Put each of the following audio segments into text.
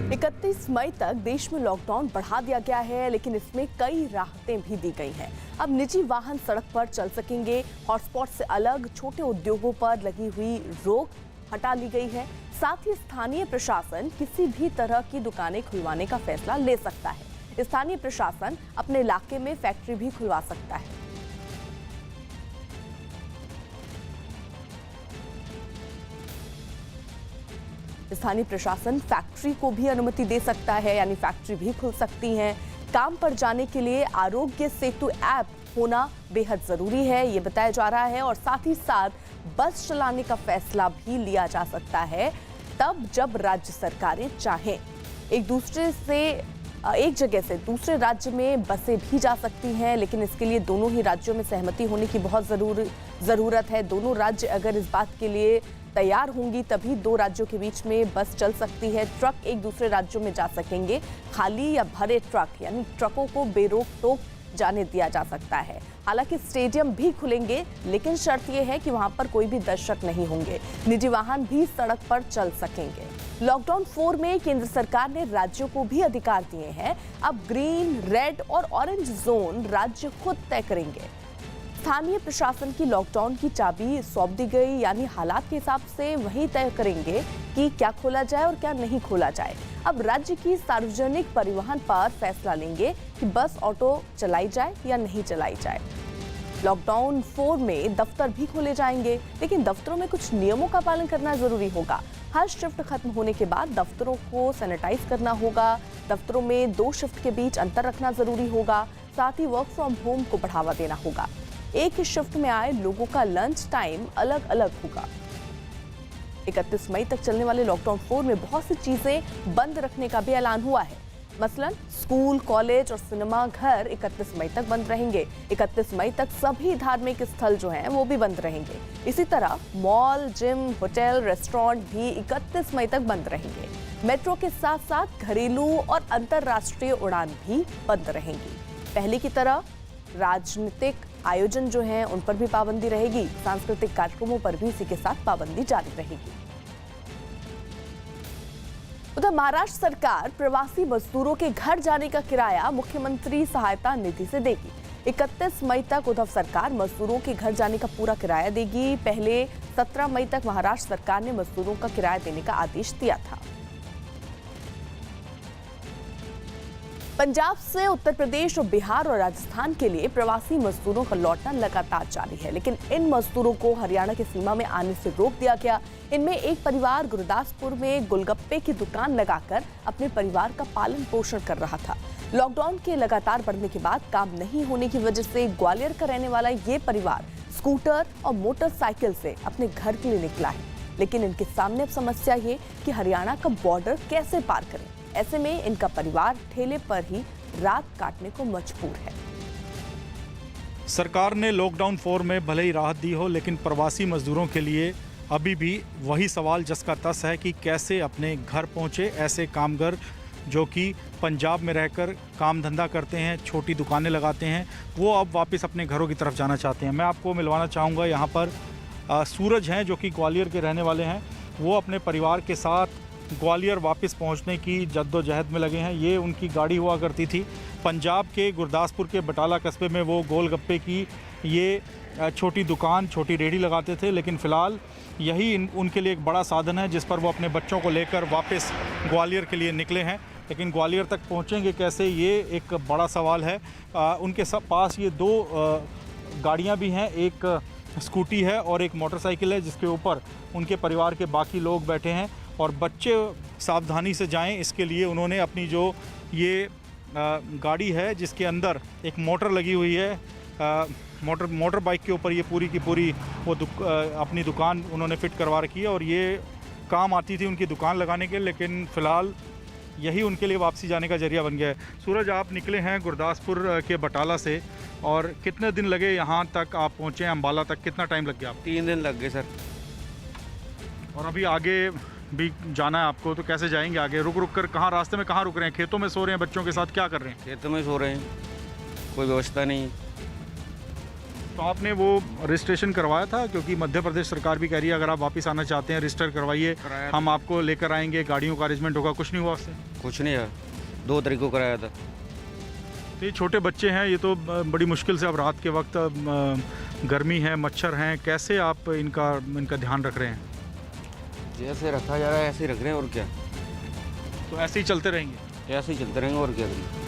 31 मई तक देश में लॉकडाउन बढ़ा दिया गया है, लेकिन इसमें कई राहतें भी दी गई हैं। अब निजी वाहन सड़क पर चल सकेंगे। हॉटस्पॉट से अलग छोटे उद्योगों पर लगी हुई रोक हटा ली गई है। साथ ही स्थानीय प्रशासन किसी भी तरह की दुकानें खुलवाने का फैसला ले सकता है। स्थानीय प्रशासन अपने इलाके में फैक्ट्री भी खुलवा सकता है। स्थानीय प्रशासन फैक्ट्री को भी अनुमति दे सकता है, यानी फैक्ट्री भी खुल सकती हैं। काम पर जाने के लिए आरोग्य सेतु ऐप होना बेहद जरूरी है, ये बताया जा रहा है। और साथ ही साथ बस चलाने का फैसला भी लिया जा सकता है तब जब राज्य सरकारें चाहें। एक जगह से दूसरे राज्य में बसें भी जा सकती हैं, लेकिन इसके लिए दोनों ही राज्यों में सहमति होने की बहुत ज़रूरत है। दोनों राज्य अगर इस बात के लिए तैयार होंगी तभी दो राज्यों के बीच में बस चल सकती है। ट्रक एक दूसरे राज्यों में जा सकेंगे। खाली या भरे ट्रक यानी ट्रकों को बेरोक टोक जाने दिया जा सकता है। हालांकि स्टेडियम भी खुलेंगे, लेकिन शर्त यह है कि वहां पर कोई भी दर्शक नहीं होंगे। निजी वाहन भी सड़क पर चल सकेंगे। लॉकडाउन 4 में केंद्र सरकार ने राज्यों को भी अधिकार दिए हैं। अब ग्रीन, रेड और ऑरेंज जोन राज्य खुद तय करेंगे। स्थानीय प्रशासन की लॉकडाउन की चाबी सौंप दी गई, यानी हालात के हिसाब से वही तय करेंगे कि क्या खोला जाए और क्या नहीं खोला जाए। अब राज्य की सार्वजनिक परिवहन पर फैसला लेंगे कि बस, ऑटो चलाई जाए या नहीं चलाई जाए। लॉकडाउन 4 में दफ्तर भी खोले जाएंगे, लेकिन दफ्तरों में कुछ नियमों का पालन करना जरूरी होगा। हर शिफ्ट खत्म होने के बाद दफ्तरों को सैनिटाइज करना होगा। दफ्तरों में 2 शिफ्ट के बीच अंतर रखना जरूरी होगा। साथ ही वर्क फ्रॉम होम को बढ़ावा देना होगा। एक ही शिफ्ट में आए लोगों का लंच टाइम अलग अलग होगा। 31 मई तक चलने वाले लॉकडाउन 4 में बहुत सी चीजें बंद रखने का भी ऐलान हुआ है। मसलन स्कूल, कॉलेज और सिनेमा घर 31 मई तक बंद रहेंगे। 31 मई तक सभी धार्मिक स्थल जो हैं वो भी बंद रहेंगे। इसी तरह मॉल, जिम, होटल, रेस्टोरेंट भी 31 मई तक बंद रहेंगे। मेट्रो के साथ साथ घरेलू और अंतर्राष्ट्रीय उड़ान भी बंद रहेंगी। पहले की तरह राजनीतिक आयोजन जो हैं उन पर भी पाबंदी रहेगी। सांस्कृतिक कार्यक्रमों पर भी इसी के साथ पाबंदी जारी रहेगी। उधर महाराष्ट्र सरकार प्रवासी मजदूरों के घर जाने का किराया मुख्यमंत्री सहायता निधि से देगी। 31 मई तक उद्धव सरकार मजदूरों के घर जाने का पूरा किराया देगी। पहले 17 मई तक महाराष्ट्र सरकार ने मजदूरों का किराया देने का आदेश दिया था। पंजाब से उत्तर प्रदेश और बिहार और राजस्थान के लिए प्रवासी मजदूरों का लौटना लगातार जारी है, लेकिन इन मजदूरों को हरियाणा की सीमा में आने से रोक दिया गया। इनमें एक परिवार गुरदासपुर में गोलगप्पे की दुकान लगाकर अपने परिवार का पालन पोषण कर रहा था। लॉकडाउन के लगातार बढ़ने के बाद काम नहीं होने की वजह से ग्वालियर का रहने वाला ये परिवार स्कूटर और मोटरसाइकिल से अपने घर के लिए निकला है, लेकिन इनके सामने अब समस्या ये कि हरियाणा का बॉर्डर कैसे पार करें। ऐसे में इनका परिवार ठेले पर ही रात काटने को मजबूर है। सरकार ने लॉकडाउन 4 में भले ही राहत दी हो, लेकिन प्रवासी मजदूरों के लिए अभी भी वही सवाल जस का तस है कि कैसे अपने घर पहुंचे। ऐसे कामगार जो कि पंजाब में रहकर काम धंधा करते हैं, छोटी दुकानें लगाते हैं, वो अब वापस अपने घरों की तरफ जाना चाहते हैं। मैं आपको मिलवाना चाहूँगा, यहाँ पर सूरज हैं जो कि ग्वालियर के रहने वाले हैं। वो अपने परिवार के साथ ग्वालियर वापस पहुंचने की जद्दोजहद में लगे हैं। ये उनकी गाड़ी हुआ करती थी। पंजाब के गुरदासपुर के बटाला कस्बे में वो गोलगप्पे की ये छोटी दुकान, छोटी रेहड़ी लगाते थे, लेकिन फ़िलहाल यही उनके लिए एक बड़ा साधन है जिस पर वो अपने बच्चों को लेकर वापस ग्वालियर के लिए निकले हैं। लेकिन ग्वालियर तक पहुंचेंगे कैसे, ये एक बड़ा सवाल है। उनके पास ये 2 गाड़ियाँ भी हैं, एक स्कूटी है और एक मोटरसाइकिल है जिसके ऊपर उनके परिवार के बाकी लोग बैठे हैं। और बच्चे सावधानी से जाएं, इसके लिए उन्होंने अपनी जो ये गाड़ी है जिसके अंदर एक मोटर लगी हुई है, मोटर बाइक के ऊपर ये पूरी की पूरी वो अपनी दुकान उन्होंने फिट करवा रखी है और ये काम आती थी उनकी दुकान लगाने के, लेकिन फ़िलहाल यही उनके लिए वापसी जाने का जरिया बन गया है। सूरज, आप निकले हैं गुरदासपुर के बटाला से, और कितने दिन लगे यहाँ तक आप पहुँचे अम्बाला तक? कितना टाइम लग गया आपको? 3 दिन लग गए सर। और अभी आगे भी जाना है आपको, तो कैसे जाएंगे आगे? रुक रुक कर कहाँ, रास्ते में कहाँ रुक रहे हैं? खेतों में सो रहे हैं बच्चों के साथ? क्या कर रहे हैं? खेतों में सो रहे हैं, कोई व्यवस्था नहीं। तो आपने वो रजिस्ट्रेशन करवाया था? क्योंकि मध्य प्रदेश सरकार भी कह रही है अगर आप वापस आना चाहते हैं रजिस्टर करवाइए, हम आपको लेकर आएंगे, गाड़ियों का अरेंजमेंट होगा। कुछ नहीं हुआ उससे? कुछ नहीं है, 2 तारीख को कराया था। तो ये छोटे बच्चे हैं, ये तो बड़ी मुश्किल से अब रात के वक्त गर्मी है, मच्छर हैं, कैसे आप इनका ध्यान रख रहे हैं? जैसे रखा जा रहा है ऐसे ही रख रहे हैं, और क्या। तो ऐसे ही चलते रहेंगे? ऐसे ही चलते रहेंगे, और क्या करेंगे।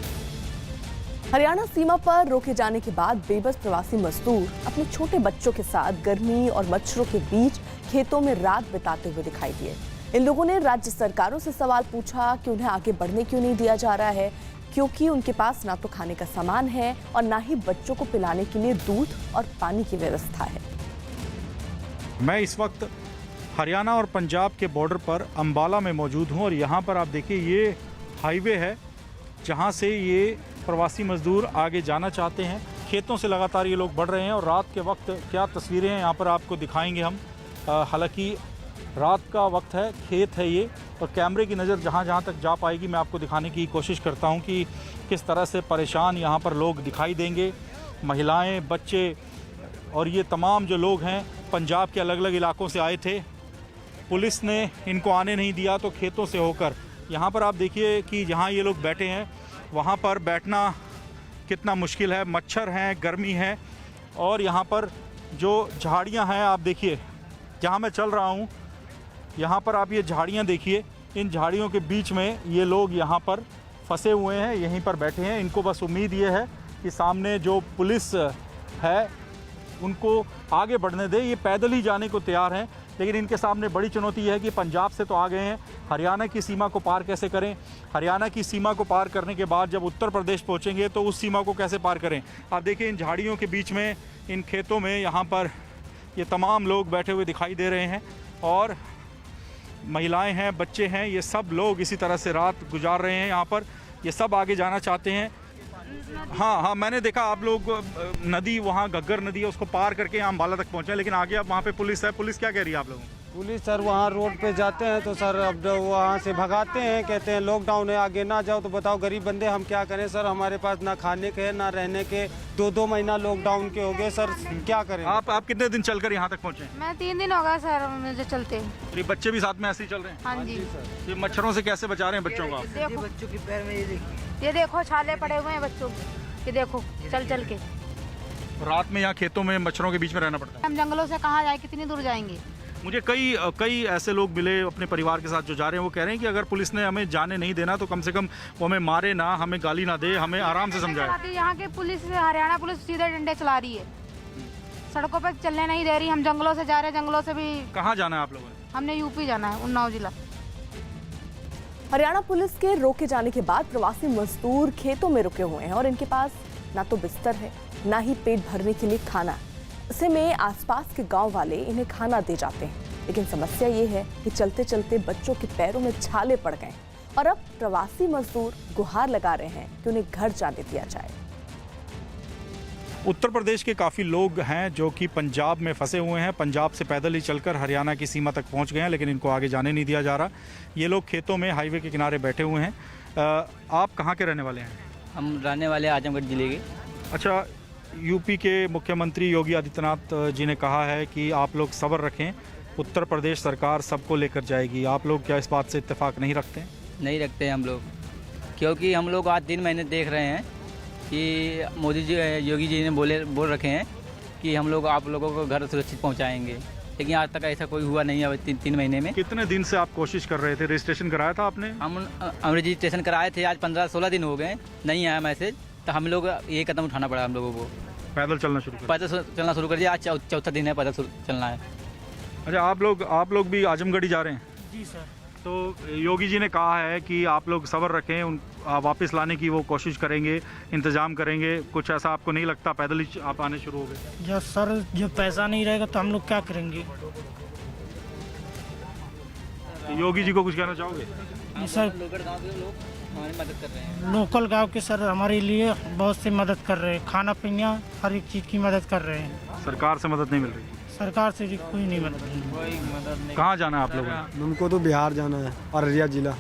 हरियाणा सीमा पर रोके जाने के बाद बेबस प्रवासी मजदूर अपने छोटे बच्चों के साथ गर्मी और मच्छरों के बीच खेतों में रात बिताते हुए दिखाई दिए। इन लोगों ने राज्य सरकारों से सवाल पूछा कि उन्हें आगे बढ़ने क्यों नहीं दिया जा रहा है, क्योंकि उनके पास ना तो खाने का सामान है और ना ही बच्चों को पिलाने के लिए दूध और पानी की व्यवस्था है। मैं इस वक्त हरियाणा और पंजाब के बॉर्डर पर अंबाला में मौजूद हूं और यहाँ पर आप देखिए ये हाईवे है जहाँ से ये प्रवासी मजदूर आगे जाना चाहते हैं। खेतों से लगातार ये लोग बढ़ रहे हैं और रात के वक्त क्या तस्वीरें हैं यहाँ पर आपको दिखाएंगे हम। हालांकि रात का वक्त है, खेत है ये, और कैमरे की नज़र जहाँ जहाँ तक जा पाएगी मैं आपको दिखाने की कोशिश करता हूँ कि किस तरह से परेशान यहाँ पर लोग दिखाई देंगे। महिलाएं, बच्चे और ये तमाम जो लोग हैं पंजाब के अलग अलग इलाकों से आए थे। पुलिस ने इनको आने नहीं दिया तो खेतों से होकर यहाँ पर आप देखिए कि जहाँ ये लोग बैठे हैं वहाँ पर बैठना कितना मुश्किल है। मच्छर हैं, गर्मी है, और यहाँ पर जो झाड़ियाँ हैं आप देखिए, जहाँ मैं चल रहा हूँ यहाँ पर आप ये झाड़ियाँ देखिए, इन झाड़ियों के बीच में ये लोग यहाँ पर फंसे हुए हैं, यहीं पर बैठे हैं। इनको बस उम्मीद ये है कि सामने जो पुलिस है उनको आगे बढ़ने दे। ये पैदल ही जाने को तैयार हैं, लेकिन इनके सामने बड़ी चुनौती है कि पंजाब से तो आ गए हैं, हरियाणा की सीमा को पार कैसे करें। हरियाणा की सीमा को पार करने के बाद जब उत्तर प्रदेश पहुंचेंगे तो उस सीमा को कैसे पार करें। आप देखिए इन झाड़ियों के बीच में, इन खेतों में यहाँ पर ये तमाम लोग बैठे हुए दिखाई दे रहे हैं, और महिलाएं हैं, बच्चे हैं, ये सब लोग इसी तरह से रात गुजार रहे हैं यहाँ पर। ये सब आगे जाना चाहते हैं। हाँ, मैंने देखा आप लोग नदी, वहाँ घग्गर नदी है, उसको पार करके यहाँ अम्बाला तक पहुँचे, लेकिन आगे अब वहाँ पे पुलिस है। पुलिस क्या कह रही है आप लोगों को? पुलिस सर वहाँ रोड पे जाते हैं तो सर अब वहाँ से भगाते हैं, कहते हैं लॉकडाउन है, आगे ना जाओ। तो बताओ गरीब बंदे हम क्या करें सर, हमारे पास ना खाने के ना रहने के, 2-2 महीना लॉकडाउन के हो गए सर, क्या करें। आप कितने दिन चलकर यहाँ तक पहुँचे? मैं 3 दिन हो गया सर मुझे चलते। ये बच्चे भी साथ में ऐसे ही चल रहे हैं? हाँ जी। ये मच्छरों से कैसे बचा रहे हैं बच्चों को आप? देखो बच्चों के पैर में ये देखो छाले पड़े हुए हैं बच्चों के, ये देखो चल चल के। रात में यहाँ खेतों में मच्छरों के बीच में रहना पड़ता है। हम जंगलों से कहाँ जाए, कितनी दूर जाएंगे। मुझे कई ऐसे लोग मिले अपने परिवार के साथ जो जा रहे हैं, वो कह रहे हैं कि अगर पुलिस ने हमें जाने नहीं देना तो कम से कम वो हमें मारे ना, हमें गाली ना दे, हमें आराम से समझाए। यहाँ के पुलिस, हरियाणा पुलिस सीधे डंडे चला रही है, सड़कों पर चलने नहीं दे रही। हम जंगलों से जा रहे हैं, जंगलों से भी। कहाँ जाना है आप लोगों ने? हमने यूपी जाना है, उन्नाव जिला। हरियाणा पुलिस के रोके जाने के बाद प्रवासी मजदूर खेतों में रुके हुए हैं और इनके पास ना तो बिस्तर है, ना ही पेट भरने के लिए खाना। ऐसे में आसपास के गांव वाले इन्हें खाना दे जाते हैं, लेकिन समस्या ये है कि चलते चलते बच्चों के पैरों में छाले पड़ गए और अब प्रवासी मजदूर गुहार लगा रहे हैं कि उन्हें घर जाने दिया जाए। उत्तर प्रदेश के काफ़ी लोग हैं जो कि पंजाब में फंसे हुए हैं, पंजाब से पैदल ही चलकर हरियाणा की सीमा तक पहुंच गए हैं, लेकिन इनको आगे जाने नहीं दिया जा रहा। ये लोग खेतों में हाईवे के किनारे बैठे हुए हैं। आप कहाँ के रहने वाले हैं? हम रहने वाले आजमगढ़ जिले के। अच्छा, यूपी के मुख्यमंत्री योगी आदित्यनाथ जी ने कहा है कि आप लोग सब्र रखें, उत्तर प्रदेश सरकार सबको लेकर जाएगी। आप लोग क्या इस बात से इत्तेफाक नहीं रखते? नहीं रखते हैं हम लोग, क्योंकि हम लोग आज 3 महीने देख रहे हैं कि मोदी जी, योगी जी ने बोल रखे हैं कि हम लोग आप लोगों को घर सुरक्षित पहुंचाएंगे, लेकिन आज तक ऐसा कोई हुआ नहीं है। 3 महीने में कितने दिन से आप कोशिश कर रहे थे? रजिस्ट्रेशन कराया था आपने? हम रजिस्ट्रेशन कराए थे, आज 15-16 दिन हो गए, नहीं आया मैसेज, तो हम लोग ये कदम उठाना पड़ा हम लोगों को। पैदल चलना शुरू कर दिया। आज चौथा दिन है पैदल चलना है। अच्छा, आप लोग भी आजमगढ़ ही जा रहे हैं? जी सर। तो योगी जी ने कहा है कि आप लोग सब्र रखें, वापस लाने की वो कोशिश करेंगे, इंतजाम करेंगे। कुछ ऐसा आपको नहीं लगता? पैदल ही आप आने शुरू हो गए? जब सर जब पैसा नहीं रहेगा तो हम लोग क्या करेंगे? योगी जी को कुछ कहना चाहोगे? सर हमारी मदद कर रहे हैं। लोकल गांव के सर हमारे लिए बहुत सी मदद कर रहे हैं, खाना पीना हर एक चीज़ की मदद कर रहे हैं। सरकार से मदद नहीं मिल रही? सरकार से कोई नहीं मदद। कहाँ जाना है आप लोगों को? हमको तो बिहार जाना है, अररिया जिला।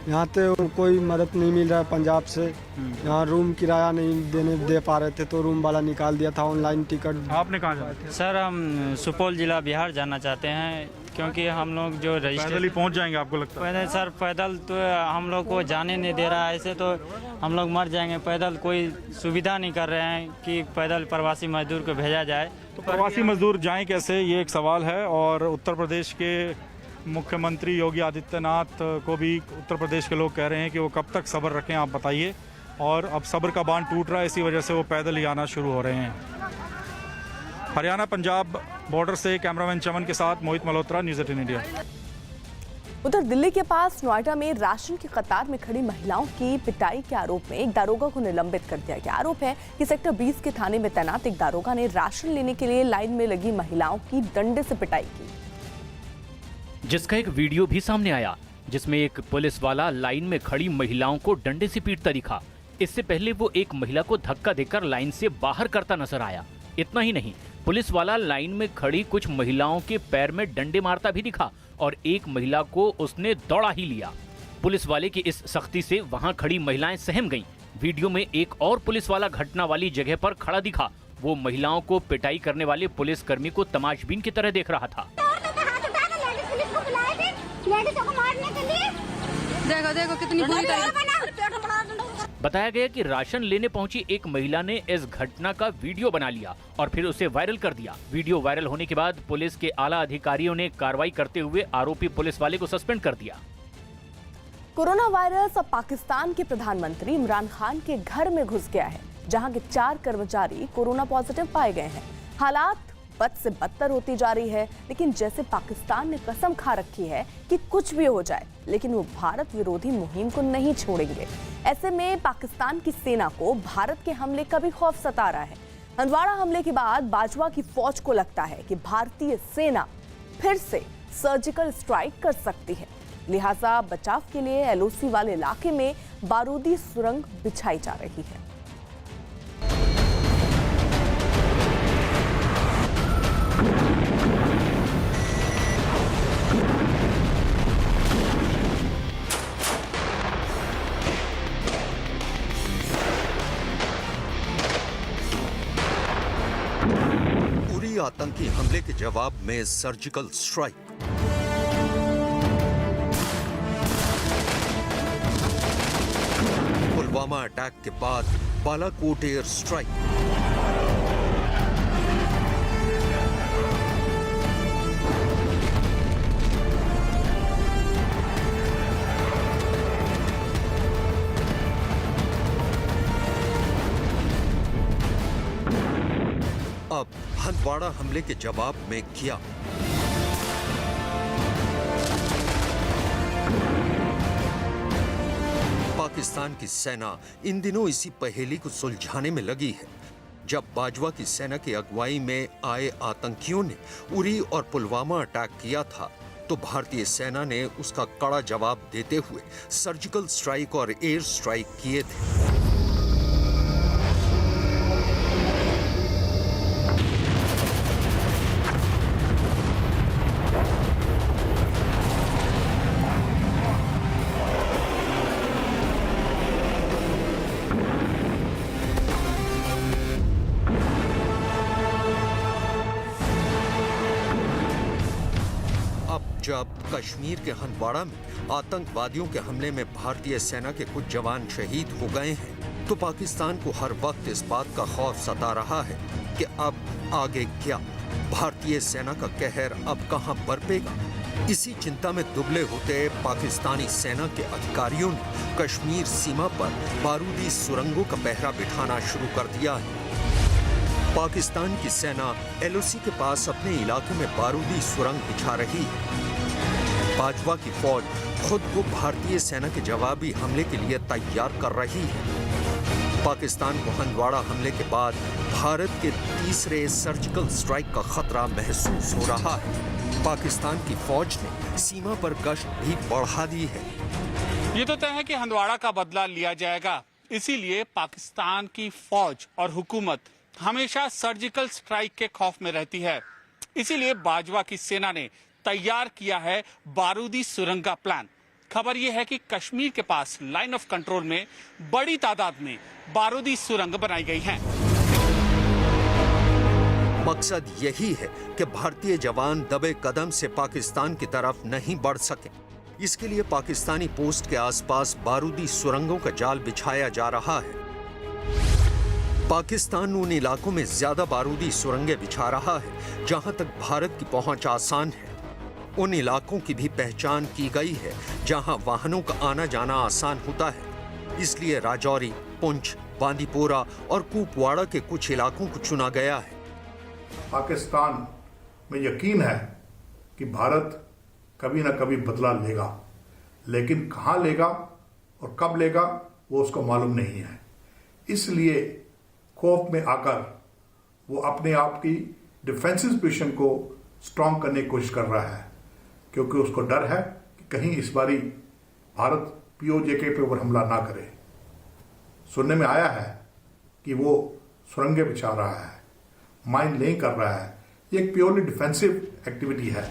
यहाँ तो कोई मदद नहीं मिल रहा है पंजाब से। यहाँ रूम किराया नहीं दे पा रहे थे तो रूम वाला निकाल दिया था ऑनलाइन टिकट। आपने कहाँ जाना था? सर हम सुपौल जिला बिहार जाना चाहते हैं क्योंकि हम लोग जो पैदल ही रजिस्ट्रेशन पहुँच जाएंगे आपको लगता है? सर पैदल तो हम लोग को जाने नहीं दे रहा है, ऐसे तो हम लोग मर जाएंगे। पैदल कोई सुविधा नहीं कर रहे हैं कि पैदल प्रवासी मजदूर को भेजा जाए। तो प्रवासी मजदूर जाएं कैसे, ये एक सवाल है। और उत्तर प्रदेश के मुख्यमंत्री योगी आदित्यनाथ को भी उत्तर प्रदेश के लोग कह रहे हैं कि वो कब तक सब्र रखें, आप बताइए। और अब सब्र का बांध टूट रहा है, इसी वजह से वो पैदल ही आना शुरू हो रहे हैं। हरियाणा पंजाब बॉर्डर से कैमरामैन चमन के साथ मोहित मल्होत्रा, न्यूज़ 18 इंडिया। उधर दिल्ली के पास नोएडा में राशन की कतार में खड़ी महिलाओं की पिटाई के आरोप में एक दारोगा को निलंबित कर दिया गया। आरोप है कि सेक्टर 20 के थाने में तैनात एक दारोगा ने राशन लेने के लिए लाइन में लगी महिलाओं की डंडे से पिटाई की, जिसका एक वीडियो भी सामने आया जिसमें एक पुलिस वाला लाइन में खड़ी महिलाओं को डंडे से पीटता दिखा। इससे पहले वो एक महिला को धक्का देकर लाइन से बाहर करता नजर आया। इतना ही नहीं, पुलिस वाला लाइन में खड़ी कुछ महिलाओं के पैर में डंडे मारता भी दिखा और एक महिला को उसने दौड़ा ही लिया। पुलिस वाले की इस सख्ती से वहां खड़ी महिलाएं सहम गईं। वीडियो में एक और पुलिस वाला घटना वाली जगह पर खड़ा दिखा। वो महिलाओं को पिटाई करने वाले पुलिसकर्मी को तमाशबीन की तरह देख रहा था। देखो देखो कितनी बुरी बताया गया कि राशन लेने पहुंची एक महिला ने इस घटना का वीडियो बना लिया और फिर उसे वायरल कर दिया। वीडियो वायरल होने के बाद पुलिस के आला अधिकारियों ने कार्रवाई करते हुए आरोपी पुलिस वाले को सस्पेंड कर दिया। कोरोना वायरस अब पाकिस्तान के प्रधानमंत्री इमरान खान के घर में घुस गया है, जहां के 4 कर्मचारी कोरोना पॉजिटिव पाए गए हैं। हालात बद से बदतर होती जा रही है, लेकिन जैसे पाकिस्तान ने कसम खा रखी है कि कुछ भी हो जाए लेकिन वो भारत विरोधी मुहिम को नहीं छोड़ेंगे। ऐसे में पाकिस्तान की सेना को भारत के हमले का भी खौफ सता रहा है। हंदवाड़ा हमले के बाद बाजवा की फौज को लगता है कि भारतीय सेना फिर से सर्जिकल स्ट्राइक कर सकती है, लिहाजा बचाव के लिए एलओसी वाले इलाके में बारूदी सुरंग बिछाई जा रही है। उरी आतंकी हमले के जवाब में सर्जिकल स्ट्राइक। पुलवामा अटैक के बाद बालाकोट एयर स्ट्राइक। अब हंदवाड़ा हमले के जवाब में किया। पाकिस्तान की सेना इन दिनों इसी पहेली को सुलझाने में लगी है। जब बाजवा की सेना की अगुवाई में आए आतंकियों ने उरी और पुलवामा अटैक किया था, तो भारतीय सेना ने उसका कड़ा जवाब देते हुए सर्जिकल स्ट्राइक और एयर स्ट्राइक किए थे। जब कश्मीर के हंदवाड़ा में आतंकवादियों के हमले में भारतीय सेना के कुछ जवान शहीद हो गए हैं, तो पाकिस्तान को हर वक्त इस बात का खौफ सता रहा है कि अब आगे क्या, भारतीय सेना का कहर अब कहां बरपेगा। इसी चिंता में दुबले होते पाकिस्तानी सेना के अधिकारियों ने कश्मीर सीमा पर बारूदी सुरंगों का पहरा बिठाना शुरू कर दिया है। पाकिस्तान की सेना एलओसी के पास अपने इलाके में बारूदी सुरंग बिछा रही है। बाजवा की फौज खुद को भारतीय सेना के जवाबी हमले के लिए तैयार कर रही है। पाकिस्तान को हंदवाड़ा हमले के बाद भारत के तीसरे सर्जिकल स्ट्राइक का खतरा महसूस हो रहा है। पाकिस्तान की फौज ने सीमा पर गश्त भी बढ़ा दी है। ये तो तय है कि हंदवाड़ा का बदला लिया जाएगा, इसीलिए पाकिस्तान की फौज और हुकूमत हमेशा सर्जिकल स्ट्राइक के खौफ में रहती है। इसीलिए बाजवा की सेना ने तैयार किया है बारूदी सुरंग का प्लान। खबर यह है कि कश्मीर के पास लाइन ऑफ कंट्रोल में बड़ी तादाद में बारूदी सुरंग बनाई गई हैं। मकसद यही है कि भारतीय जवान दबे कदम से पाकिस्तान की तरफ नहीं बढ़ सके। इसके लिए पाकिस्तानी पोस्ट के आसपास बारूदी सुरंगों का जाल बिछाया जा रहा है। पाकिस्तान उन इलाकों में ज्यादा बारूदी सुरंगें बिछा रहा है जहां तक भारत की पहुंच आसान है। उन इलाकों की भी पहचान की गई है जहां वाहनों का आना जाना आसान होता है। इसलिए राजौरी, पुंछ, बांदीपोरा और कुपवाड़ा के कुछ इलाकों को चुना गया है। पाकिस्तान में यकीन है कि भारत कभी न कभी बदला लेगा, लेकिन कहां लेगा और कब लेगा वो उसको मालूम नहीं है। इसलिए खौफ में आकर वो अपने आप की डिफेंसिव पोजीशन को स्ट्रांग करने की कोशिश कर रहा है, क्योंकि उसको डर है कि कहीं इस बारी भारत पीओजे के ऊपर हमला ना करे। सुनने में आया है कि वो सुरंगें बिछा रहा है, माइन लेइंग कर रहा है। ये एक प्योरली डिफेंसिव एक्टिविटी है।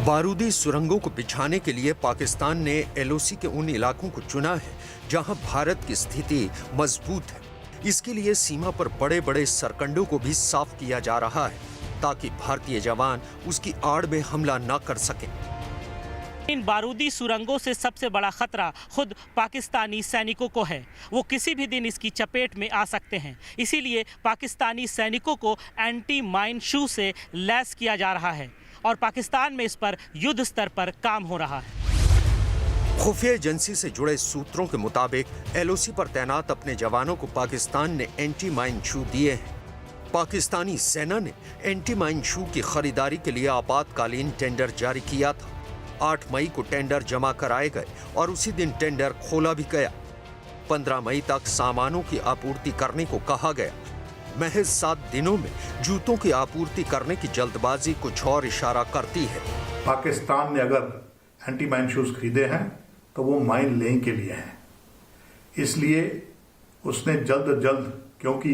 बारूदी सुरंगों को बिछाने के लिए पाकिस्तान ने एलओसी के उन इलाकों को चुना है जहां भारत की स्थिति मजबूत है। इसके लिए सीमा पर बड़े बड़े सरकंडों को भी साफ किया जा रहा है ताकि भारतीय जवान उसकी आड़ में हमला न कर सकें। इन बारूदी सुरंगों से सबसे बड़ा खतरा खुद पाकिस्तानी सैनिकों को है। वो किसी भी दिन इसकी चपेट में आ सकते हैं। इसीलिए पाकिस्तानी सैनिकों को एंटी माइन शू से लैस किया जा रहा है और पाकिस्तान में इस पर युद्ध स्तर पर काम हो रहा है। खुफिया एजेंसी से जुड़े सूत्रों के मुताबिक एलओसी पर तैनात अपने जवानों को पाकिस्तान ने एंटी माइन शू दिए हैं। पाकिस्तानी सेना ने एंटी माइन शू की खरीदारी के लिए आपातकालीन टेंडर जारी किया था। 8 मई को टेंडर जमा कराए गए और उसी दिन टेंडर खोला भी गया। 15 मई तक सामानों की आपूर्ति करने को कहा गया। महज 7 दिनों में जूतों की आपूर्ति करने की जल्दबाजी कुछ और इशारा करती है। पाकिस्तान ने अगर एंटी माइन शूज खरीदे हैं तो वो माइन लेइंग के लिए हैं। इसलिए उसने जल्द जल्द, क्योंकि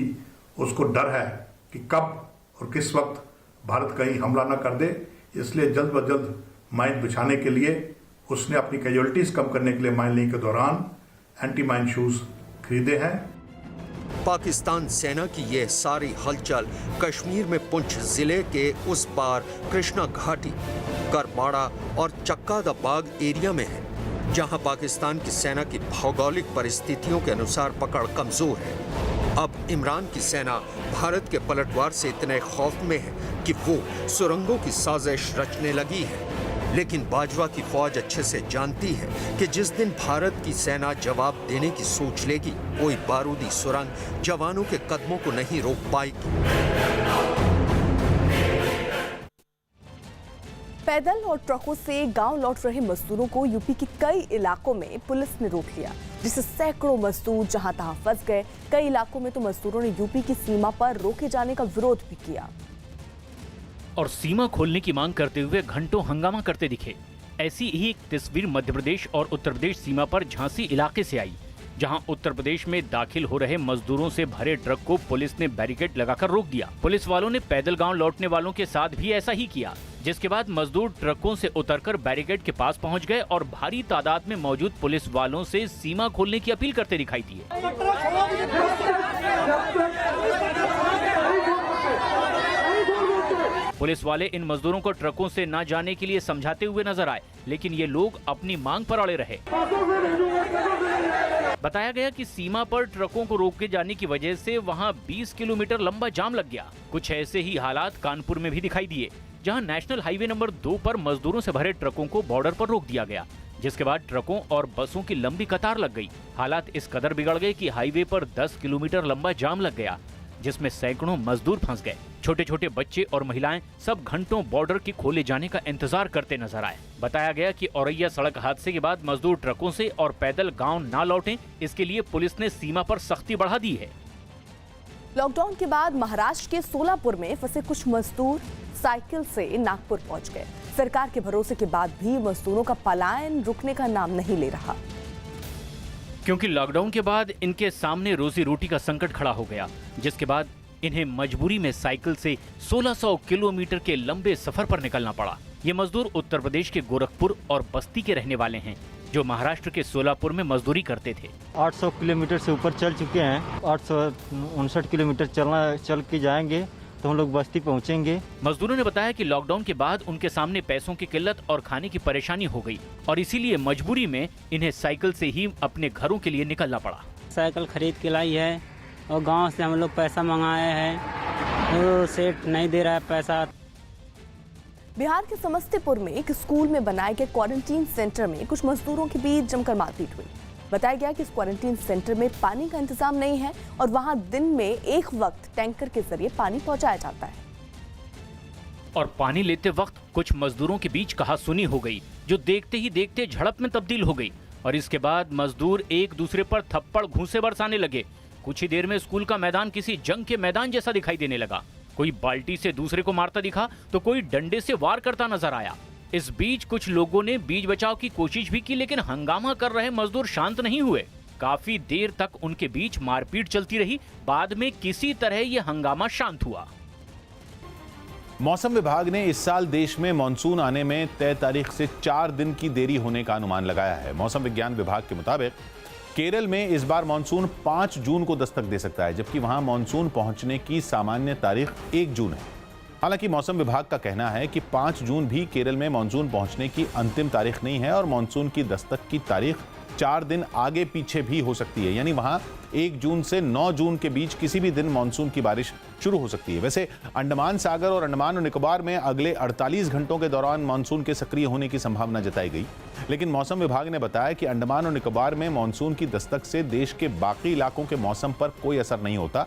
उसको डर है कि कब और किस वक्त भारत कहीं हमला न कर दे, इसलिए जल्द ब जल्द माइन बिछाने के लिए उसने अपनी कैजुअलिटीज कम करने के लिए माइन लेइंग के दौरान एंटी माइन शूज खरीदे हैं। पाकिस्तान सेना की यह सारी हलचल कश्मीर में पुंछ जिले के उस पार कृष्णा घाटी, करमाड़ा और चक्का दा बाग एरिया में है, जहां पाकिस्तान की सेना की भौगोलिक परिस्थितियों के अनुसार पकड़ कमजोर है। अब इमरान की सेना भारत के पलटवार से इतने खौफ में है कि वो सुरंगों की साजिश रचने लगी है। लेकिन बाजवा की फौज अच्छे से जानती है कि जिस दिन भारत की सेना जवाब देने की सोच लेगी, कोई बारूदी सुरंग जवानों के कदमों को नहीं रोक पाएगी। पैदल और ट्रकों से गांव लौट रहे मजदूरों को यूपी के कई इलाकों में पुलिस ने रोक लिया, जिससे सैकड़ों मजदूर जहां तहां फंस गए। कई इलाकों में तो मजदूरों ने यूपी की सीमा पर रोके जाने का विरोध भी किया और सीमा खोलने की मांग करते हुए घंटों हंगामा करते दिखे। ऐसी ही एक तस्वीर मध्य प्रदेश और उत्तर प्रदेश सीमा पर झांसी इलाके से आई, जहां उत्तर प्रदेश में दाखिल हो रहे मजदूरों से भरे ट्रक को पुलिस ने बैरिकेड लगाकर रोक दिया। पुलिस वालों ने पैदल गांव लौटने वालों के साथ भी ऐसा ही किया, जिसके बाद मजदूर ट्रकों से उतरकर बैरिकेड के पास पहुंच गए और भारी तादाद में मौजूद पुलिस वालों से सीमा खोलने की अपील करते दिखाई दिए। पुलिस वाले इन मजदूरों को ट्रकों से न जाने के लिए समझाते हुए नजर आए, लेकिन ये लोग अपनी मांग पर अड़े रहे। बताया गया कि सीमा पर ट्रकों को रोके जाने की वजह से वहां 20 किलोमीटर लंबा जाम लग गया। कुछ ऐसे ही हालात कानपुर में भी दिखाई दिए, जहां नेशनल हाईवे नंबर 2 पर मजदूरों से भरे ट्रकों को बॉर्डर पर रोक दिया गया, जिसके बाद ट्रकों और बसों की लंबी कतार लग गई। हालात इस कदर बिगड़ गए कि हाईवे पर 10 किलोमीटर लंबा जाम लग गया, जिसमें सैकड़ों मजदूर फंस गए। छोटे छोटे बच्चे और महिलाएं सब घंटों बॉर्डर के खोले जाने का इंतजार करते नजर आए। बताया गया कि औरैया सड़क हादसे के बाद मजदूर ट्रकों से और पैदल गांव ना लौटें, इसके लिए पुलिस ने सीमा पर सख्ती बढ़ा दी है। लॉकडाउन के बाद महाराष्ट्र के सोलापुर में फंसे कुछ मजदूर साइकिल से नागपुर पहुंच गए। सरकार के भरोसे के बाद भी मजदूरों का पलायन रुकने का नाम नहीं ले रहा, क्योंकि लॉकडाउन के बाद इनके सामने रोजी रोटी का संकट खड़ा हो गया, जिसके बाद इन्हें मजबूरी में साइकिल से 1600 किलोमीटर के लंबे सफर पर निकलना पड़ा। ये मजदूर उत्तर प्रदेश के गोरखपुर और बस्ती के रहने वाले हैं, जो महाराष्ट्र के सोलापुर में मजदूरी करते थे। 800 किलोमीटर से ऊपर चल चुके हैं। 859 किलोमीटर चल के जाएंगे तो हम लोग बस्ती पहुंचेंगे। मजदूरों ने बताया कि लॉकडाउन के बाद उनके सामने पैसों की किल्लत और खाने की परेशानी हो गई और इसीलिए मजबूरी में इन्हें साइकिल से ही अपने घरों के लिए निकलना पड़ा। साइकिल खरीद के लाई है और गांव से हम लोग पैसा मंगाए हैं, तो सेठ नहीं दे रहा है पैसा। बिहार के समस्तीपुर में एक स्कूल में बनाए गए क्वारंटीन सेंटर में कुछ मजदूरों के बीच जमकर मारपीट हुई। बताया गया कि इस क्वारंटीन सेंटर में पानी का इंतजाम नहीं है और वहां दिन में एक वक्त टैंकर के जरिए पानी पहुंचाया जाता है। और पानी लेते वक्त कुछ मजदूरों के बीच कहासुनी हो गई, जो देखते ही देखते झड़प में तब्दील हो गई और इसके बाद मजदूर एक दूसरे पर थप्पड़ घूंसे बरसाने लगे। कुछ ही देर में स्कूल का मैदान किसी जंग के मैदान जैसा दिखाई देने लगा। कोई बाल्टी से दूसरे को मारता दिखा तो कोई डंडे से वार करता नजर आया। इस बीच कुछ लोगों ने बीच बचाव की कोशिश भी की, लेकिन हंगामा कर रहे मजदूर शांत नहीं हुए। काफी देर तक उनके बीच मारपीट चलती रही। बाद में किसी तरह यह हंगामा शांत हुआ। मौसम विभाग ने इस साल देश में मानसून आने में तय तारीख से 4 दिन की देरी होने का अनुमान लगाया है। मौसम विज्ञान विभाग के मुताबिक केरल में इस बार मानसून 5 जून को दस्तक दे सकता है, जबकि वहां मानसून पहुंचने की सामान्य तारीख 1 जून है। हालांकि मौसम विभाग का कहना है कि 5 जून भी केरल में मानसून पहुंचने की अंतिम तारीख नहीं है और मानसून की दस्तक की तारीख 4 दिन आगे पीछे भी हो सकती है, यानी वहां 1 जून से 9 जून के बीच किसी भी दिन मानसून की बारिश शुरू हो सकती है। वैसे अंडमान सागर और अंडमान और निकोबार में अगले 48 घंटों के दौरान मानसून के सक्रिय होने की संभावना जताई गई, लेकिन मौसम विभाग ने बताया कि अंडमान और निकोबार में मानसून की दस्तक से देश के बाकी इलाकों के मौसम पर कोई असर नहीं होता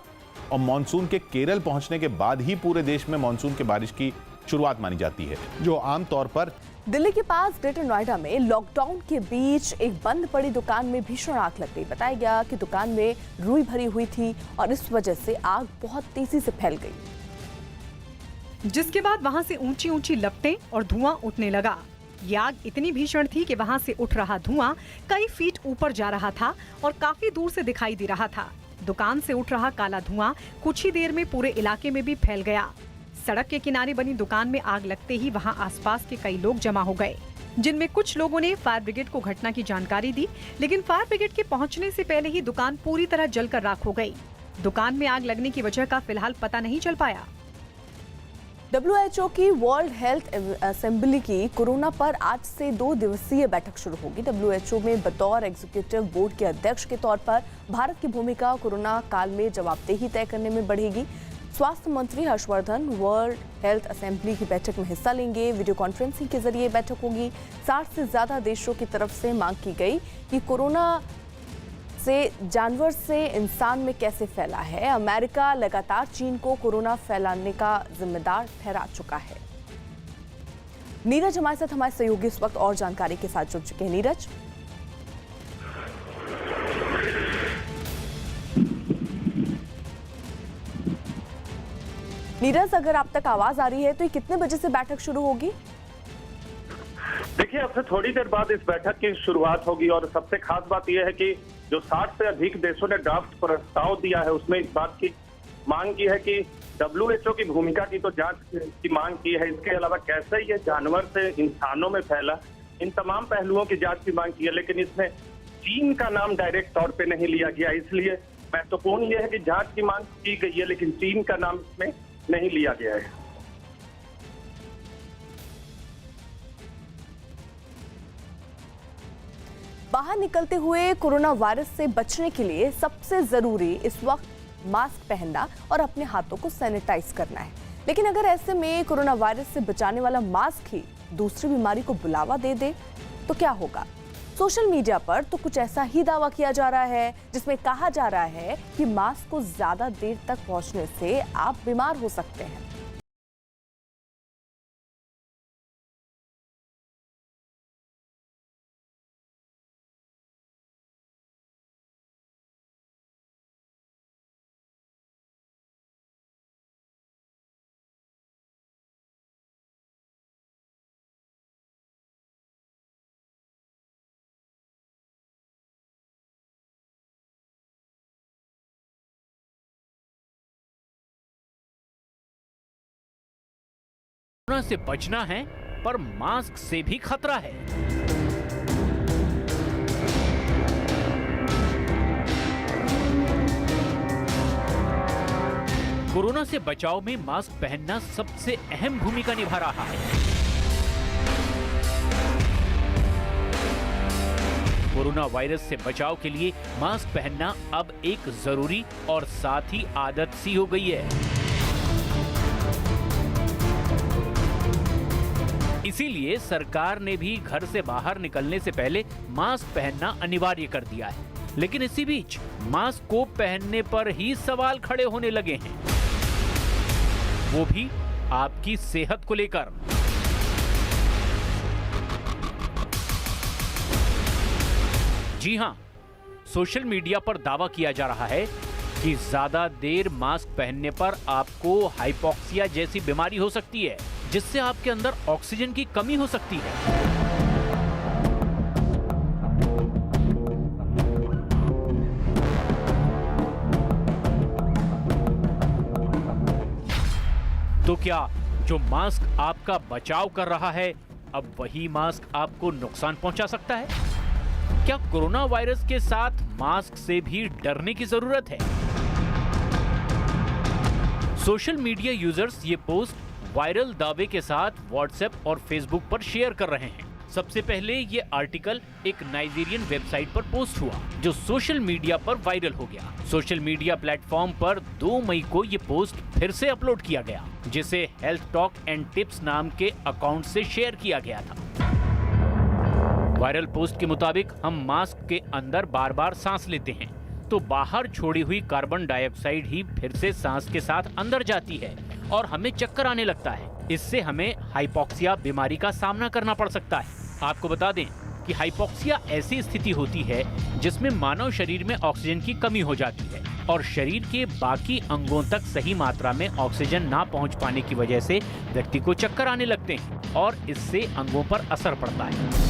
और मानसून के केरल पहुंचने के बाद ही पूरे देश में मानसून की बारिश की शुरुआत मानी जाती है, जो आमतौर पर दिल्ली के पास ग्रेटर नोएडा में लॉकडाउन के बीच एक बंद पड़ी दुकान में भीषण आग लग गई। बताया गया कि दुकान में रुई भरी हुई थी और इस वजह से आग बहुत तेजी से फैल गई, जिसके बाद वहां से ऊंची ऊंची लपटें और धुआं उठने लगा। ये आग इतनी भीषण थी कि वहां से उठ रहा धुआं कई फीट ऊपर जा रहा था और काफी दूर से दिखाई दे रहा था। दुकान से उठ रहा काला धुआं कुछ ही देर में पूरे इलाके में भी फैल गया। सड़क के किनारे बनी दुकान में आग लगते ही वहां आसपास के कई लोग जमा हो गए, जिनमें कुछ लोगों ने फायर ब्रिगेड को घटना की जानकारी दी, लेकिन फायर ब्रिगेड के पहुंचने से पहले ही दुकान पूरी तरह जलकर राख हो गई। दुकान में आग लगने की वजह का फिलहाल पता नहीं चल पाया। WHO की वर्ल्ड हेल्थ असेंबली की कोरोना पर आज से 2 दिवसीय बैठक शुरू होगी। WHO में बतौर एग्जीक्यूटिव बोर्ड के अध्यक्ष के तौर पर भारत की भूमिका कोरोना काल में जवाबदेही तय करने में बढ़ेगी। स्वास्थ्य मंत्री हर्षवर्धन वर्ल्ड हेल्थ असेंबली की बैठक में हिस्सा लेंगे। वीडियो कॉन्फ्रेंसिंग के जरिए बैठक होगी। 60 से ज्यादा देशों की तरफ से मांग की गई कि कोरोना से जानवर से इंसान में कैसे फैला है। अमेरिका लगातार चीन को कोरोना फैलाने का जिम्मेदार ठहरा चुका है। नीरज हमारे साथ हमारे सहयोगी इस वक्त और जानकारी के साथ जुड़ चुके हैं। नीरज, अगर आप तक आवाज आ रही है तो ये कितने बजे से बैठक शुरू होगी? देखिए, अब से थोड़ी देर बाद इस बैठक की शुरुआत होगी और सबसे खास बात यह है कि जो 60 से अधिक देशों ने ड्राफ्ट प्रस्ताव दिया है उसमें इस बात की मांग की है कि WHO की भूमिका की तो जांच की मांग की है। इसके अलावा कैसे ये जानवर से इंसानों में फैला, इन तमाम पहलुओं की जांच की मांग की है, लेकिन इसमें चीन का नाम डायरेक्ट तौर पे नहीं लिया गया। इसलिए महत्वपूर्ण यह है कि जांच की मांग की गई है, लेकिन चीन का नाम इसमें नहीं लिया गया है। बाहर निकलते हुए कोरोना वायरस से बचने के लिए सबसे जरूरी इस वक्त मास्क पहनना और अपने हाथों को सैनिटाइज करना है। लेकिन अगर ऐसे में कोरोना वायरस से बचाने वाला मास्क ही दूसरी बीमारी को बुलावा दे दे तो क्या होगा? सोशल मीडिया पर तो कुछ ऐसा ही दावा किया जा रहा है, जिसमें कहा जा रहा है कि मास्क को ज्यादा देर तक पहुंचने से आप बीमार हो सकते हैं। कोरोना से बचना है पर मास्क से भी खतरा है। कोरोना से बचाव में मास्क पहनना सबसे अहम भूमिका निभा रहा है। कोरोना वायरस से बचाव के लिए मास्क पहनना अब एक जरूरी और साथ ही आदत सी हो गई है। इसीलिए सरकार ने भी घर से बाहर निकलने से पहले मास्क पहनना अनिवार्य कर दिया है। लेकिन इसी बीच मास्क को पहनने पर ही सवाल खड़े होने लगे हैं, वो भी आपकी सेहत को लेकर। जी हां, सोशल मीडिया पर दावा किया जा रहा है कि ज्यादा देर मास्क पहनने पर आपको हाइपोक्सिया जैसी बीमारी हो सकती है, जिससे आपके अंदर ऑक्सीजन की कमी हो सकती है। तो क्या जो मास्क आपका बचाव कर रहा है, अब वही मास्क आपको नुकसान पहुंचा सकता है? क्या कोरोना वायरस के साथ मास्क से भी डरने की जरूरत है? सोशल मीडिया यूजर्स ये पोस्ट वायरल दावे के साथ व्हाट्सएप और फेसबुक पर शेयर कर रहे हैं। सबसे पहले ये आर्टिकल एक नाइजीरियन वेबसाइट पर पोस्ट हुआ, जो सोशल मीडिया पर वायरल हो गया। सोशल मीडिया प्लेटफॉर्म पर 2 मई को ये पोस्ट फिर से अपलोड किया गया, जिसे हेल्थ टॉक एंड टिप्स नाम के अकाउंट से शेयर किया गया था। वायरल पोस्ट के मुताबिक हम मास्क के अंदर बार बार सांस लेते हैं तो बाहर छोड़ी हुई कार्बन डाइऑक्साइड ही फिर से सांस के साथ अंदर जाती है और हमें चक्कर आने लगता है। इससे हमें हाइपोक्सिया बीमारी का सामना करना पड़ सकता है। आपको बता दें कि हाइपोक्सिया ऐसी स्थिति होती है जिसमें मानव शरीर में ऑक्सीजन की कमी हो जाती है और शरीर के बाकी अंगों तक सही मात्रा में ऑक्सीजन ना पहुंच पाने की वजह से व्यक्ति को चक्कर आने लगते हैं और इससे अंगों पर असर पड़ता है।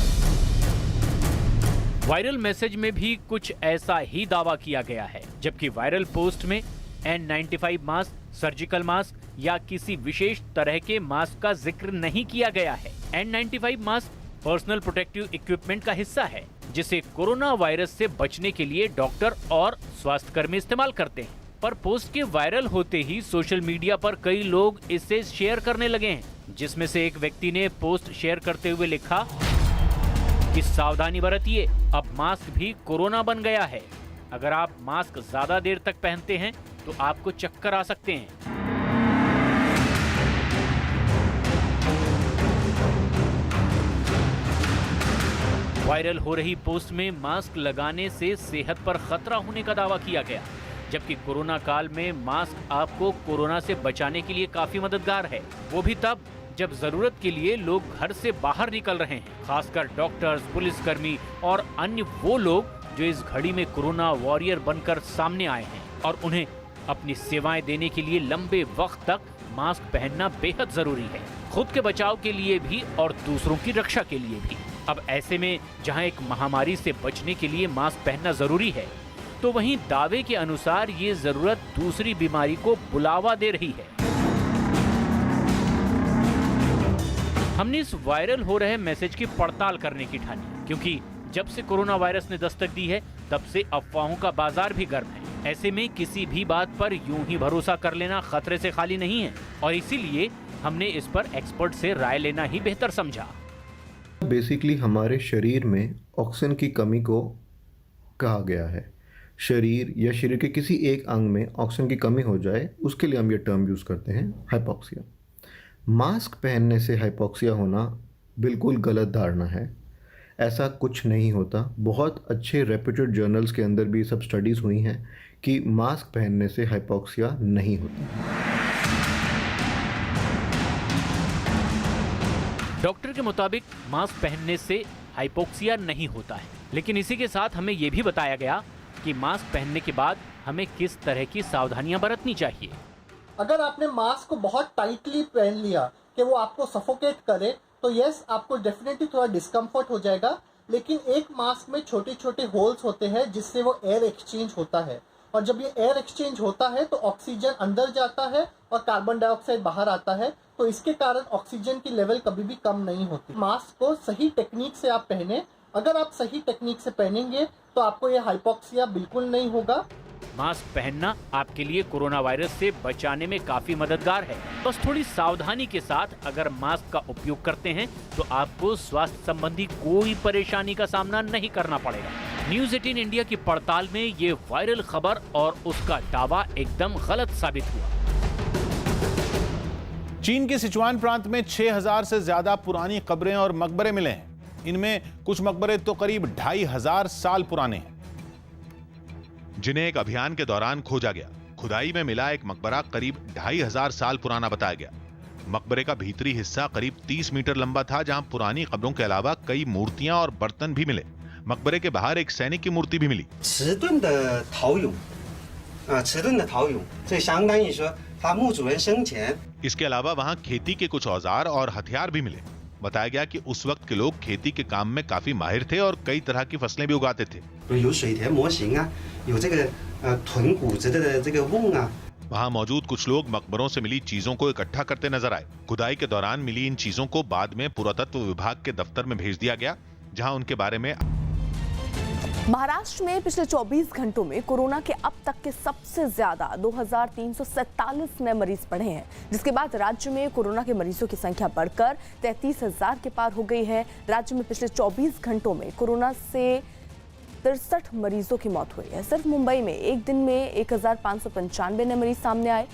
वायरल मैसेज में भी कुछ ऐसा ही दावा किया गया है, जबकि वायरल पोस्ट में N95 मास्क, सर्जिकल मास्क या किसी विशेष तरह के मास्क का जिक्र नहीं किया गया है। N95 mask personal protective equipment का हिस्सा है, जिसे कोरोना वायरस से बचने के लिए डॉक्टर और स्वास्थ्यकर्मी इस्तेमाल करते हैं। पर पोस्ट के वायरल होते ही सोशल मीडिया पर कई लोग इसे शेयर करने लगे हैं, जिसमें से एक व्यक्ति ने पोस्ट शेयर करते हुए लिखा कि सावधानी बरतिए, अब मास्क भी कोरोना बन गया है। अगर आप मास्क ज्यादा देर तक पहनते हैं तो आपको चक्कर आ सकते हैं। वायरल हो रही पोस्ट में मास्क लगाने से सेहत पर खतरा होने का दावा किया गया, जबकि कोरोना काल में मास्क आपको कोरोना से बचाने के लिए काफी मददगार है, वो भी तब जब जरूरत के लिए लोग घर से बाहर निकल रहे हैं। खासकर डॉक्टर्स, पुलिसकर्मी और अन्य वो लोग जो इस घड़ी में कोरोना वॉरियर बनकर सामने आए हैं और उन्हें अपनी सेवाएं देने के लिए लंबे वक्त तक मास्क पहनना बेहद जरूरी है, खुद के बचाव के लिए भी और दूसरों की रक्षा के लिए भी। अब ऐसे में जहां एक महामारी से बचने के लिए मास्क पहनना जरूरी है, तो वहीं दावे के अनुसार ये जरूरत दूसरी बीमारी को बुलावा दे रही है। हमने इस वायरल हो रहे मैसेज की पड़ताल करने की ठानी, क्योंकि जब से कोरोना वायरस ने दस्तक दी है तब से अफवाहों का बाजार भी गर्म है। ऐसे में किसी भी बात पर यूं ही भरोसा कर लेना खतरे से खाली नहीं है और इसीलिए हमने इस पर एक्सपर्ट से राय लेना ही बेहतर समझा। बेसिकली हमारे शरीर में ऑक्सीजन की कमी को कहा गया है। शरीर या शरीर के किसी एक अंग में ऑक्सीजन की कमी हो जाए, उसके लिए हम ये टर्म यूज़ करते हैं, हाइपोक्सिया। मास्क पहनने से हाइपोक्सिया होना बिल्कुल गलत धारणा है। ऐसा कुछ नहीं होता। बहुत अच्छे रेप्यूटेड जर्नल्स के अंदर भी सब स्टडीज़ हुई हैं कि मास्क पहनने से हाइपोक्सिया नहीं होता। डॉक्टर के मुताबिक मास्क पहनने से हाइपोक्सिया नहीं होता है, लेकिन इसी के साथ हमें यह भी बताया गया कि मास्क पहनने के बाद हमें किस तरह की सावधानियां बरतनी चाहिए। अगर आपने मास्क को बहुत टाइटली पहन लिया कि वो आपको सफोकेट करे, तो यस, आपको डेफिनेटली थोड़ा डिस्कम्फर्ट हो जाएगा। लेकिन एक मास्क में छोटे छोटे होल्स होते हैं जिससे वो एयर एक्सचेंज होता है, और जब ये एयर एक्सचेंज होता है तो ऑक्सीजन अंदर जाता है और कार्बन डाइऑक्साइड बाहर आता है। तो इसके कारण ऑक्सीजन की लेवल कभी भी कम नहीं होती। मास्क को सही टेक्निक से आप पहने, अगर आप सही टेक्निक से पहनेंगे तो आपको ये हाइपोक्सिया बिल्कुल नहीं होगा। मास्क पहनना आपके लिए कोरोना वायरस से बचाने में काफी मददगार है। बस थोड़ी सावधानी के साथ अगर मास्क का उपयोग करते हैं तो आपको स्वास्थ्य संबंधी कोई परेशानी का सामना नहीं करना पड़ेगा। न्यूज़ 18 इंडिया की पड़ताल में ये वायरल खबर और उसका दावा एकदम गलत साबित हुआ। चीन के सिचुआन प्रांत में 6000 से ज्यादा पुरानी कब्रें और मकबरे मिले हैं। इनमें कुछ मकबरे तो करीब 2500 साल पुराने हैं, जिन्हें एक अभियान के दौरान खोजा गया। खुदाई में मिला एक मकबरा करीब 2500 साल पुराना बताया गया। मकबरे का भीतरी हिस्सा करीब 30 मीटर लंबा था, जहां पुरानी कब्रों के अलावा कई मूर्तियां और बर्तन भी मिले। मकबरे के बाहर एक सैनिक की मूर्ति भी मिली। इसके अलावा वहां खेती के कुछ औजार और हथियार भी मिले। बताया गया कि उस वक्त के लोग खेती के काम में काफी माहिर थे और कई तरह की फसलें भी उगाते थे। वहाँ मौजूद कुछ लोग मकबरों से मिली चीजों को इकट्ठा करते नजर आए। खुदाई के दौरान मिली इन चीजों को बाद में पुरातत्व विभाग के दफ्तर में भेज दिया गया, जहाँ उनके बारे में। महाराष्ट्र में पिछले 24 घंटों में कोरोना के अब तक के सबसे ज्यादा 2347 नए मरीज बढ़े हैं, जिसके बाद राज्य में कोरोना के मरीजों की संख्या बढ़कर 33,000 के पार हो गई है। राज्य में पिछले 24 घंटों में कोरोना से 63 मरीजों की मौत हुई है। सिर्फ मुंबई में एक दिन में 1595 नए मरीज सामने आए।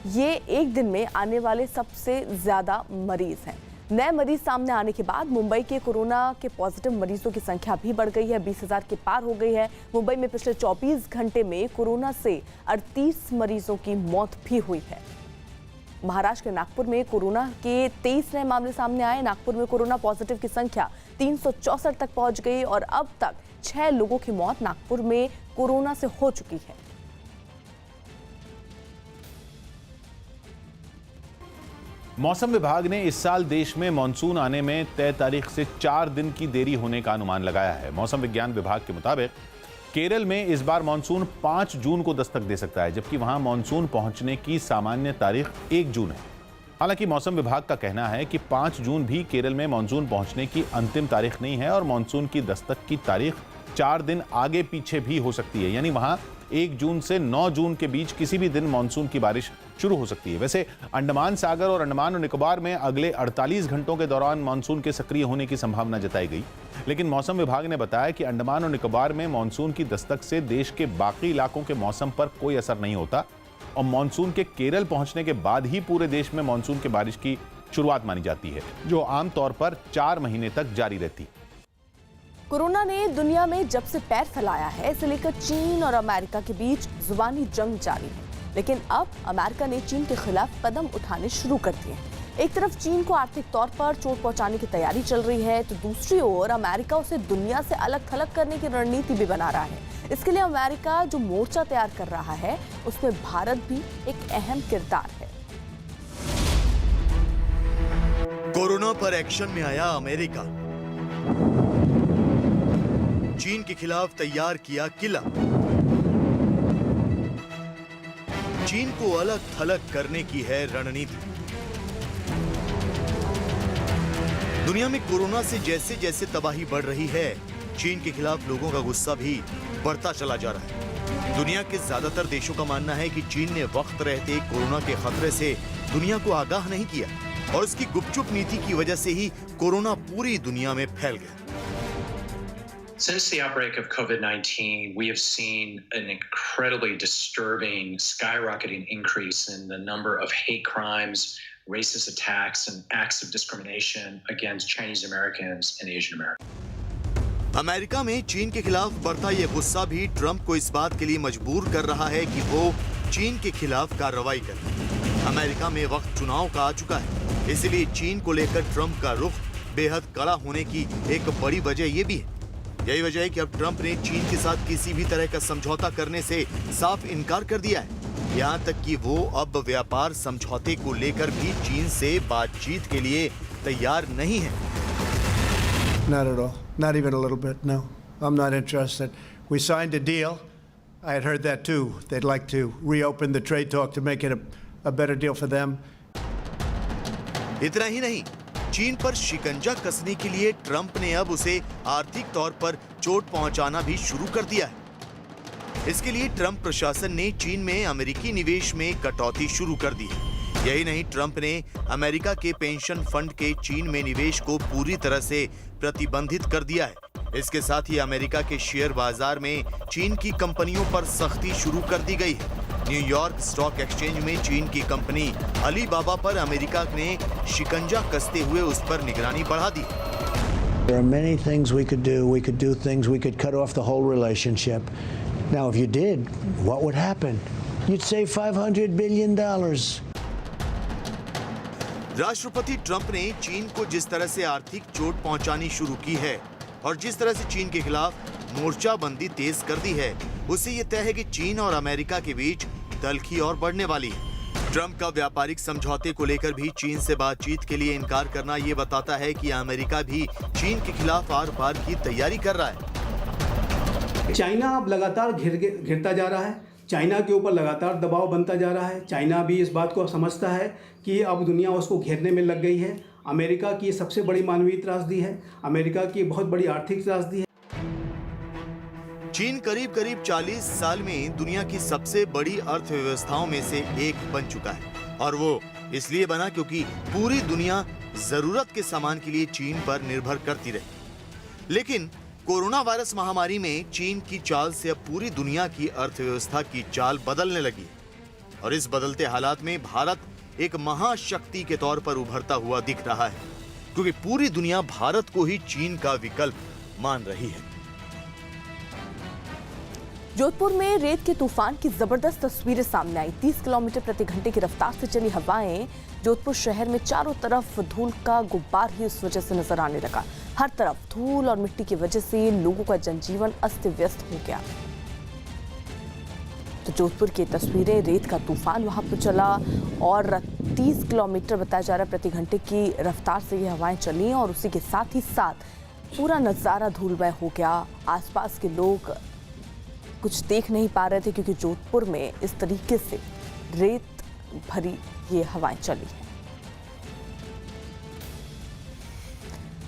ये एक दिन में आने वाले सबसे ज्यादा मरीज हैं। नए मरीज सामने आने के बाद मुंबई के कोरोना के पॉजिटिव मरीजों की संख्या भी बढ़ गई है, 20,000 के पार हो गई है। मुंबई में पिछले 24 घंटे में कोरोना से 38 मरीजों की मौत भी हुई है। महाराष्ट्र के नागपुर में कोरोना के 23 नए मामले सामने आए। नागपुर में कोरोना पॉजिटिव की संख्या 364 तक पहुंच गई और अब तक 6 लोगों की मौत नागपुर में कोरोना से हो चुकी है। मौसम विभाग ने इस साल देश में मानसून आने में तय तारीख से 4 दिन की देरी होने का अनुमान लगाया है। मौसम विज्ञान विभाग के मुताबिक केरल में इस बार मानसून 5 जून को दस्तक दे सकता है, जबकि वहां मानसून पहुंचने की सामान्य तारीख 1 जून है। हालांकि मौसम विभाग का कहना है कि 5 जून भी केरल में मानसून पहुंचने की अंतिम तारीख नहीं है और मानसून की दस्तक की तारीख 4 दिन आगे पीछे भी हो सकती है। यानी वहां 1 जून से 9 जून के बीच किसी भी दिन मानसून की बारिश शुरू हो सकती है। वैसे अंडमान सागर और अंडमान और निकोबार में अगले 48 घंटों के दौरान मानसून के सक्रिय होने की संभावना जताई गई, लेकिन मौसम विभाग ने बताया कि अंडमान और निकोबार में मानसून की दस्तक से देश के बाकी इलाकों के मौसम पर कोई असर नहीं होता और मानसून के केरल पहुंचने के बाद ही पूरे देश में मानसून की बारिश की शुरुआत मानी जाती है, जो आमतौर पर 4 महीने तक जारी रहती। कोरोना ने दुनिया में जब से पैर फैलाया है, इसे लेकर चीन और अमेरिका के बीच जुबानी जंग जारी है। लेकिन अब अमेरिका ने चीन के खिलाफ कदम उठाने शुरू कर दिए हैं। एक तरफ चीन को आर्थिक तौर पर चोट पहुंचाने की तैयारी चल रही है, तो दूसरी ओर अमेरिका उसे दुनिया से अलग थलग करने की रणनीति भी बना रहा है। इसके लिए अमेरिका जो मोर्चा तैयार कर रहा है, उसमें भारत भी एक अहम किरदार है। कोरोना पर एक्शन में आया अमेरिका। चीन के खिलाफ तैयार किया किला। चीन को अलग थलग करने की है रणनीति। दुनिया में कोरोना से जैसे जैसे तबाही बढ़ रही है, चीन के खिलाफ लोगों का गुस्सा भी बढ़ता चला जा रहा है। दुनिया के ज्यादातर देशों का मानना है कि चीन ने वक्त रहते कोरोना के खतरे से दुनिया को आगाह नहीं किया और उसकी गुपचुप नीति की वजह से ही कोरोना पूरी दुनिया में फैल गया। Since the outbreak of COVID-19, we have seen an incredibly disturbing, skyrocketing increase in the number of hate crimes, racist attacks, and acts of discrimination against Chinese Americans and Asian Americans. America में चीन के खिलाफ बढ़ता यह गुस्सा भी Trump को इस बात के लिए मजबूर कर रहा है कि वो चीन के खिलाफ कार्रवाई करे। अमेरिका में वक्त चुनाव का आ चुका है, इसलिए चीन को लेकर ट्रंप का रुख बेहद कड़ा होने की एक बड़ी वजह ये भी है। यही वजह है कि अब ट्रंप ने चीन के साथ किसी भी तरह का समझौता करने से साफ इनकार कर दिया है। यहाँ तक कि वो अब व्यापार समझौते को लेकर भी चीन से बातचीत के लिए तैयार नहीं है। Not at all. Not even a little bit. No, I'm not interested. We signed a deal. I had heard that too. They'd like to reopen the trade talk to make it a better deal for them. इतना ही नहीं, चीन पर शिकंजा कसने के लिए Trump ने अब उसे आर्थिक तौर पर चोट पहुंचाना भी शुरू कर दिया है। इसके लिए ट्रंप प्रशासन ने चीन में अमेरिकी निवेश में कटौती शुरू कर दी है। यही नहीं, ट्रंप ने अमेरिका के पेंशन फंड के चीन में निवेश को पूरी तरह से प्रतिबंधित कर दिया है। इसके साथ ही अमेरिका के शेयर बाजार में चीन की कंपनियों पर सख्ती शुरू कर दी गई है। न्यूयॉर्क स्टॉक एक्सचेंज में चीन की कंपनी अलीबाबा पर अमेरिका ने शिकंजा कसते हुए उस पर निगरानी बढ़ा दी। There are many things we could do. We could do things. We could cut off the whole relationship. Now, if you did, what would happen? You'd save $500 billion. राष्ट्रपति ट्रंप ने चीन को जिस तरह से आर्थिक चोट पहुंचानी शुरू की है और जिस तरह से चीन के खिलाफ मोर्चाबंदी तेज कर दी है, उससे ये तय है कि चीन और अमेरिका के बीच तल्खी और बढ़ने वाली है। ट्रंप का व्यापारिक समझौते को लेकर भी चीन से बातचीत के लिए इनकार करना ये बताता है कि अमेरिका भी चीन के खिलाफ आर पार की तैयारी कर रहा है। चाइना अब लगातार घिरता जा रहा है, चाइना के ऊपर लगातार दबाव बनता जा रहा है। चाइना भी इस बात को समझता है कि अब दुनिया उसको घेरने में लग गई है। अमेरिका की सबसे बड़ी मानवीय त्रासदी है, अमेरिका की बहुत बड़ी आर्थिक त्रासदी है। चीन करीब करीब 40 साल में दुनिया की सबसे बड़ी अर्थव्यवस्थाओं में से एक बन चुका है, और वो इसलिए बना क्योंकि पूरी दुनिया जरूरत के सामान के लिए चीन पर निर्भर करती रही। लेकिन कोरोना वायरस महामारी में चीन की चाल से अब पूरी दुनिया की अर्थव्यवस्था की चाल बदलने लगी, और इस बदलते हालात में भारत एक महाशक्ति के तौर पर उभरता हुआ दिख रहा है, क्योंकि पूरी दुनिया भारत को ही चीन का विकल्प मान रही है। जोधपुर में रेत के तूफान की जबरदस्त तस्वीरें सामने आई। 30 किलोमीटर प्रति घंटे की रफ्तार से चली हवाएं जोधपुर शहर में चारों तरफ धूल का गुब्बार ही उस वजह से नजर आने लगा। हर तरफ धूल और मिट्टी की वजह से लोगों का जनजीवन अस्त व्यस्त हो गया। तो जोधपुर की तस्वीरें, रेत का तूफान वहां पर चला और 30 किलोमीटर बताया जा रहा है प्रति घंटे की रफ्तार से ये हवाएं चली, और उसी के साथ ही साथ पूरा नज़ारा धूलमय हो गया। आसपास के लोग कुछ देख नहीं पा रहे थे क्योंकि जोधपुर में इस तरीके से रेत भरी ये हवाएं चली हैं।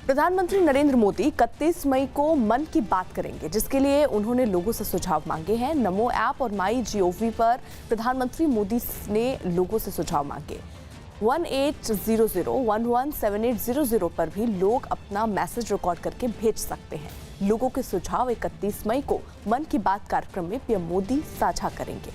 प्रधानमंत्री नरेंद्र मोदी 31 मई को मन की बात करेंगे, जिसके लिए उन्होंने लोगों से सुझाव मांगे हैं। नमो ऐप और MyGov पर प्रधानमंत्री मोदी ने लोगों से सुझाव मांगे। 1800117800 पर भी लोग अपना मैसेज रिकॉर्ड करके भेज सकते हैं। लोगों के सुझाव 31 मई को मन की बात कार्यक्रम में पीएम मोदी साझा करेंगे।